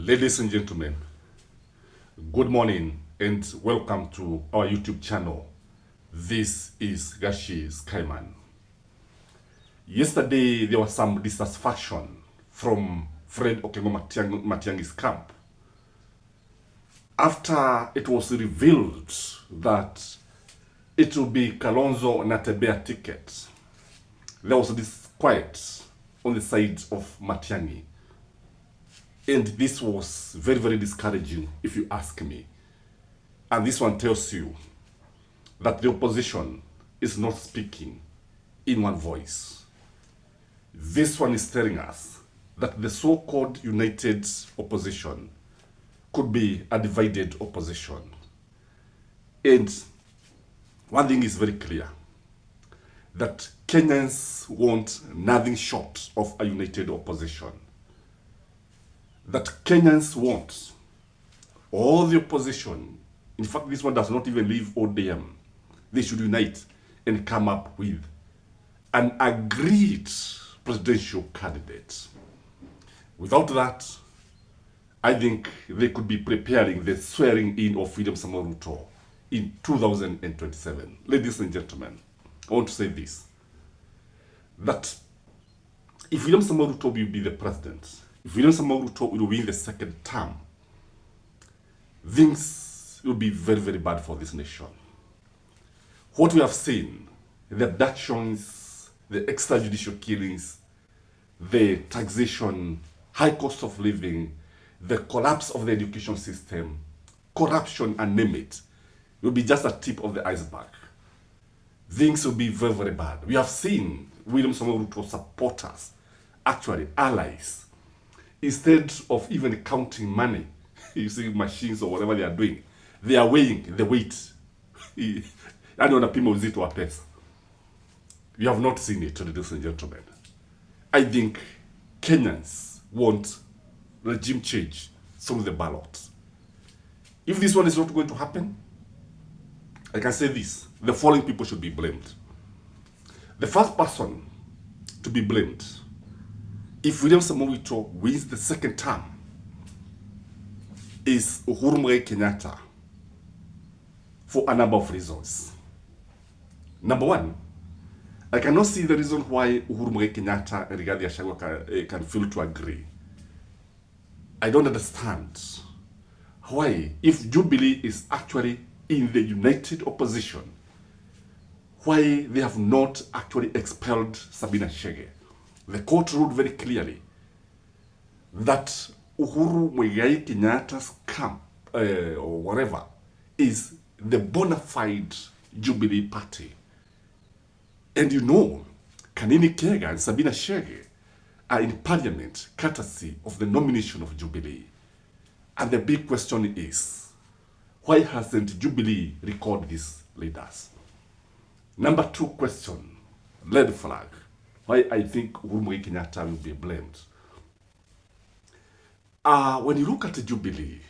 Ladies and gentlemen, good morning and welcome to our YouTube channel. This is Gashi Skyman. Yesterday, there was some dissatisfaction from Fred Okengo Matiang'i's camp after it was revealed that it will be Kalonzo Natebea ticket. There was this quiet on the side of Matiang'i. And this was very, very discouraging, if you ask me. And this one tells you that the opposition is not speaking in one voice. This one is telling us that the so-called united opposition could be a divided opposition. And one thing is very clear, that Kenyans want nothing short of a united opposition. That Kenyans want all the opposition, in fact this one does not even leave ODM, they should unite and come up with an agreed presidential candidate. Without that, I think they could be preparing the swearing in of William Samoei Ruto in 2027. Ladies and gentlemen, I want to say this, that if William Samoei Ruto will be the president, if William Samoei Ruto will win the second term, things will be very, very bad for this nation. What we have seen, the abductions, the extrajudicial killings, the taxation, high cost of living, the collapse of the education system, corruption, and name it, will be just a tip of the iceberg. Things will be very, very bad. We have seen William Samoei Ruto supporters, actually allies, instead of even counting money, using machines or whatever they are doing, they are weighing the weight. I don't know people uzito wa pesa. We have not seen it, ladies and gentlemen. I think Kenyans want regime change through the ballot. If this one is not going to happen, I can say this, the following people should be blamed. The first person to be blamed, if William Samoei Ruto wins the second term, is Uhuru Kenyatta, for a number of reasons. Number one, I cannot see the reason why Uhuru Kenyatta and Rigathi Gachagua can fail to agree. I don't understand why, if Jubilee is actually in the united opposition, why they have not actually expelled Sabina Chege. The court ruled very clearly that Uhuru Kenyatta's camp, or whatever, is the bona fide Jubilee party. And you know, Kanini Kega and Sabina Chege are in parliament courtesy of the nomination of Jubilee. And the big question is, why hasn't Jubilee recalled these leaders? Number two question, red flag, why I think Uhuru Kenyatta will be blamed. When you look at Jubilee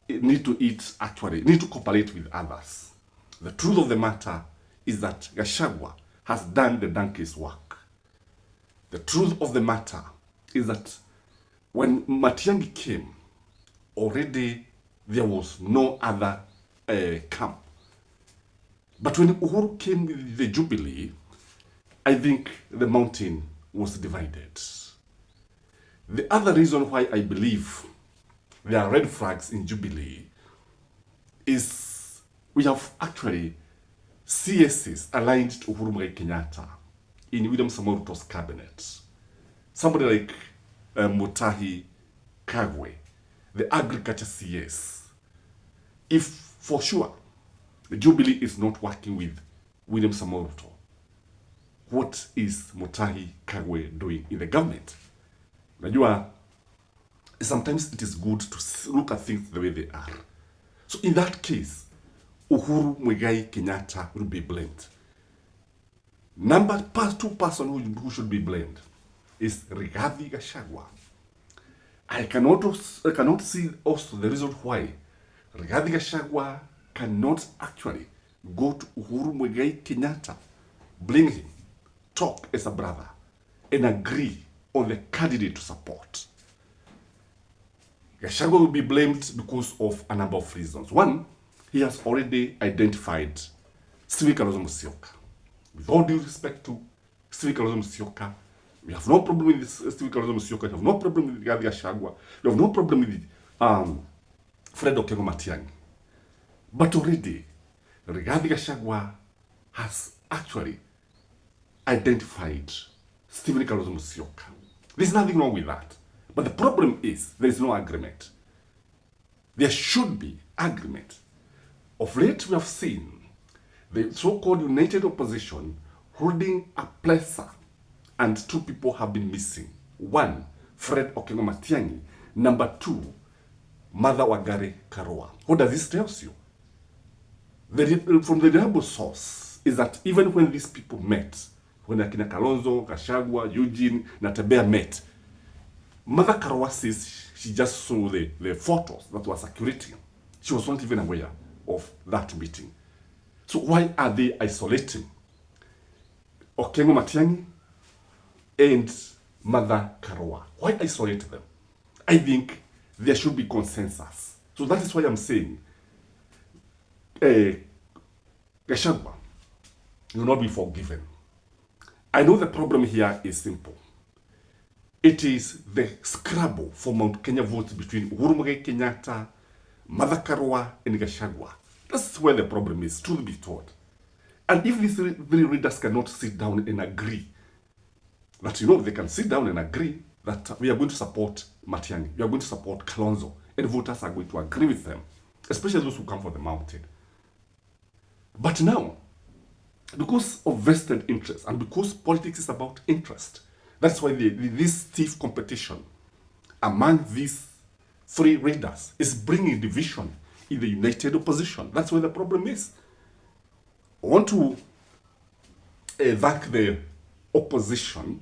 need to cooperate with others. The truth of the matter is that Gachagua has done the donkey's work. The truth of the matter is that when Matiang'i came, already there was no other camp. But when Uhuru came with the Jubilee, I think the mountain was divided. The other reason why I believe there are red flags in Jubilee is we have actually CSs aligned to Uhuru Kenyatta in William Samoei Ruto's cabinet. Somebody like Mutahi Kagwe, the agriculture CS. If for sure the Jubilee is not working with William Samoei Ruto, what is Mutahi Kagwe doing in the government? Najua, sometimes it is good to look at things the way they are. So in that case, Uhuru Kenyatta will be blamed. Number two person who should be blamed is Rigathi Gachagua. I cannot see also the reason why Rigathi Gachagua cannot actually go to Uhuru Kenyatta, bring him, talk as a brother, and agree on the candidate to support. Gachagua will be blamed because of a number of reasons. One, he has already identified Stephen Kalonzo Musyoka. With all due respect to Stephen Kalonzo Musyoka, we have no problem with Stephen Kalonzo Musyoka. We have no problem with Rigathi Gachagua. We have no problem with Fred Okengo Matiang'i. But already, Rigathi Gachagua has actually identified Stephen Kalonzo Musyoka. There's nothing wrong with that. But the problem is there is no agreement. There should be agreement. Of late, we have seen the so-called united opposition holding a plaza, and two people have been missing. One, Fred Okengo Matiang'i. Number two, Mother Wangari Karua. What does this tell you? From the reliable source is that even when these people met, when Akina Kalonzo, Gachagua, Eugene, Natembeya met, Mother Karua says she just saw the photos that were circulating. She was not even aware of that meeting. So why are they isolating Okengo Matiang'i and Mother Karua? Why isolate them? I think there should be consensus. So that is why I'm saying Gachagua will not be forgiven. I know the problem here is simple. It is the scrabble for Mount Kenya votes between Uhuru Kenyatta, Mother Karua, and Gachagua. That's where the problem is, truth be told. And if these three readers cannot sit down and agree, that they can sit down and agree that we are going to support Matiang'i, we are going to support Kalonzo, and voters are going to agree with them, especially those who come from the mountain. But now, because of vested interest, and because politics is about interest, that's why this stiff competition among these three readers is bringing division in the united opposition. That's where the problem is. I want to thank the opposition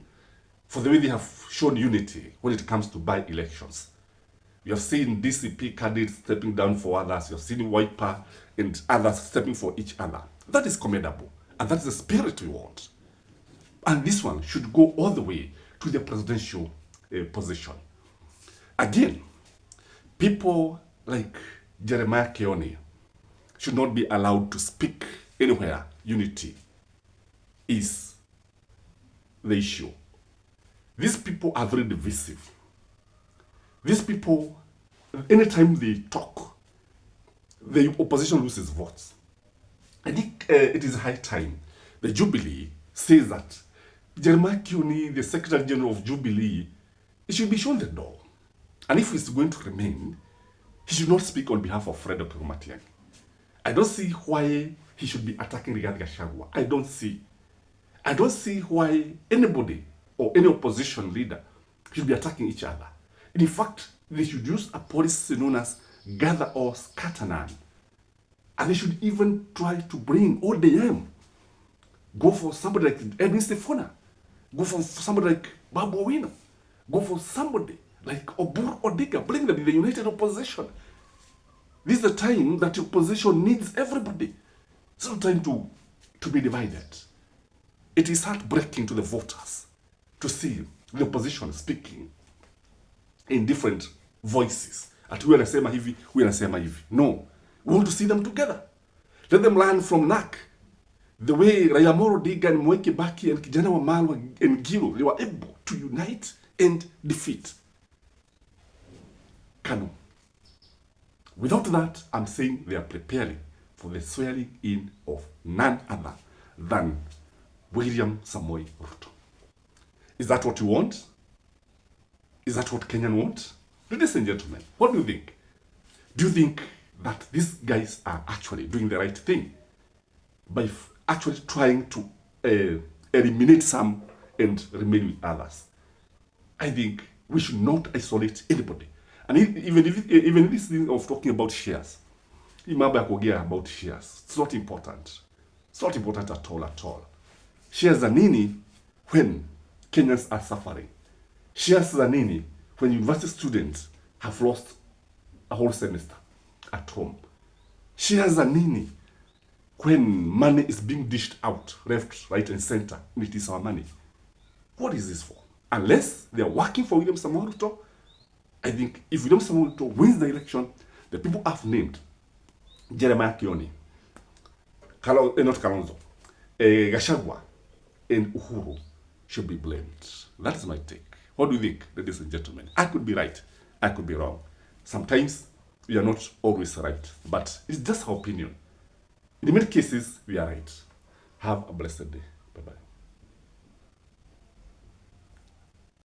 for the way they have shown unity when it comes to by-elections. You have seen DCP candidates stepping down for others. You have seen Wiper and others stepping for each other. That is commendable. And that's the spirit we want. And this one should go all the way to the presidential position. Again, people like Jeremiah Kioni should not be allowed to speak anywhere unity is the issue. These people are very divisive. These people, anytime they talk, the opposition loses votes. I think it is high time the Jubilee says that Jeremiah Kioni, the Secretary General of Jubilee, he should be shown the door. And if he's going to remain, he should not speak on behalf of Fred Okengo Matiang'i. I don't see why he should be attacking Rigathi Gachagua. I don't see why anybody or any opposition leader should be attacking each other. In fact, they should use a policy known as gather or scatter none. And they should even try to bring ODM. Go for somebody like Edwin Sifuna. Go for somebody like Babu Owino. Go for somebody like Oburu Odinga. Bring them in the united opposition. This is the time that the opposition needs everybody. It's not time to be divided. It is heartbreaking to the voters to see the opposition speaking in different voices. At huyu anasema hivi, huyu anasema hivi. No. We want to see them together. Let them learn from NAC. The way Raila Amolo Odinga and Mwai Kibaki and Kijana Wamalwa and Gilu, they were able to unite and defeat Kanu. Without that, I'm saying they are preparing for the swearing in of none other than William Samoei Ruto. Is that what you want? Is that what Kenyan want? Ladies and gentlemen, what do you think? Do you think that these guys are actually doing the right thing by actually trying to eliminate some and remain with others? I think we should not isolate anybody. And even this thing of talking about shares, about shares, it's not important. It's not important at all. Shares are nini when Kenyans are suffering. Shares are nini when university students have lost a whole semester at home. Shares are nini when money is being dished out left, right, and center, and it is our money. What is this for? unless they are working for William Samoei Ruto. I think if William Samoei Ruto wins the election, the people have named Jeremiah Kioni, not Kalonzo, Gachagua, and Uhuru should be blamed. That is my take. What do you think, ladies and gentlemen? I could be right, I could be wrong. Sometimes we are not always right, but it's just our opinion. In many cases, we are right. Have a blessed day. Bye-bye.